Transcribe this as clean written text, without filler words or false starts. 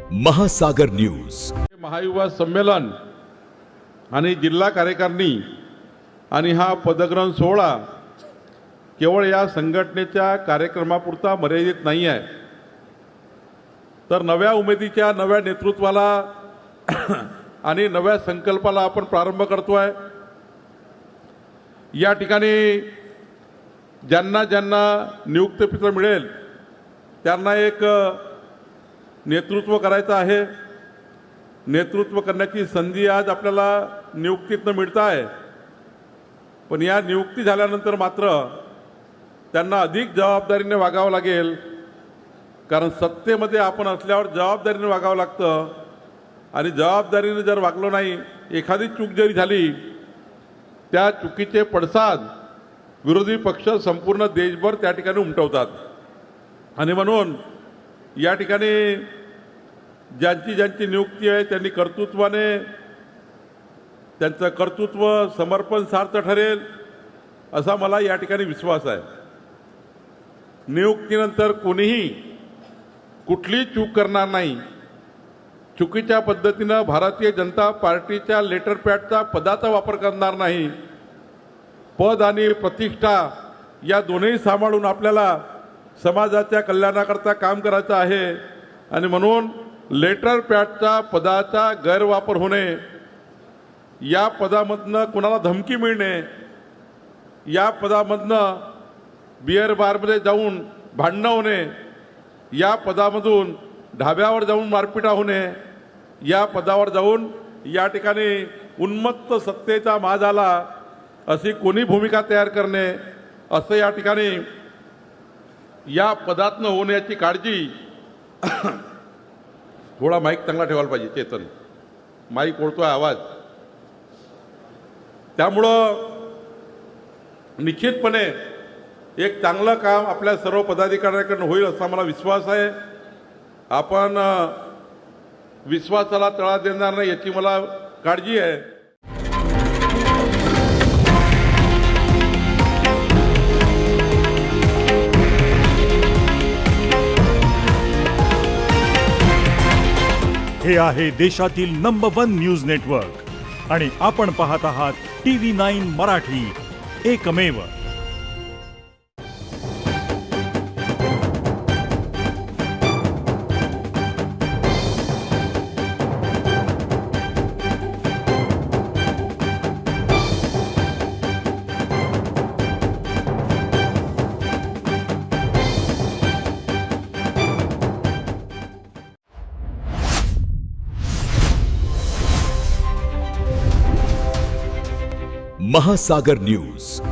महासागर न्यूज। महायुवा संमेलन आणि जिल्हा कार्यकारिणी आणि हा पदग्रहण सोहळा केवळ या संघटनेच्या कार्यक्रमापुरता मर्यादित नाही आहे, तर नव्या उमेदीच्या नव्या नेतृत्वाला आणि नव्या संकल्पाला आपण प्रारंभ करतोय। या ठिकाणी ज्यांना ज्यांना नियुक्तीपत्र मिळेल त्यांना एक नेतृत्व करायचं आहे। नेतृत्व करण्याची संधी आज आपल्याला नियुक्तीतनं मिळत आहे, पण या नियुक्ती झाल्यानंतर मात्र त्यांना अधिक जबाबदारीने वागावं लागेल, कारण सत्तेमध्ये आपण असल्यावर जबाबदारीने वागावं लागतं आणि जबाबदारीने जर वागलो नाही, एखादी चूक जरी झाली त्या चुकीचे पडसाद विरोधी पक्ष संपूर्ण देशभर त्या ठिकाणी उमटवतात। आणि म्हणून या ठिकाणी ज्यांची ज्यांची नियुक्ती आहे त्यांनी कर्तृत्वाने त्यांचं कर्तृत्व समर्पण सार्थ ठरेल असा मला या ठिकाणी विश्वास आहे। नियुक्तीनंतर कोणीही कुठली चूक करणार नाही, चुकीच्या पद्धतीनं भारतीय जनता पार्टीच्या लेटर पॅडचा पदाचा वापर करणार नाही। पद आणि प्रतिष्ठा या दोन्ही सांभाळून आपल्याला समाजाच्या कल्याणाकरता काम करायचं आहे आणि म्हणून लेटर पॅडचा पदाचा गैरवापर होणे, या पदामधनं कुणाला धमकी मिळणे, या पदामधनं बिअर बारमध्ये जाऊन भांडणं होणे, या पदामधून ढाब्यावर जाऊन मारपिटा होणे, या पदावर जाऊन या ठिकाणी उन्मत्त सत्तेचा माज आला अशी कोणी भूमिका तयार करणे, असं या ठिकाणी या पदातनं होण्याची काळजी थोडा माईक चांगला ठेवायला पाहिजे। चेतन माईक ओढतोय आवाज, त्यामुळं निश्चितपणे एक चांगलं काम आपल्या सर्व पदाधिकाऱ्यांकडून होईल असा मला विश्वास आहे। आपण विश्वासाला तडा देणार नाही याची मला काळजी आहे। हे आहे देशातील नंबर 1 न्यूज नेटवर्क आणि आपण पाहत आहात TV9 मराठी, एकमेव। महासागर न्यूज।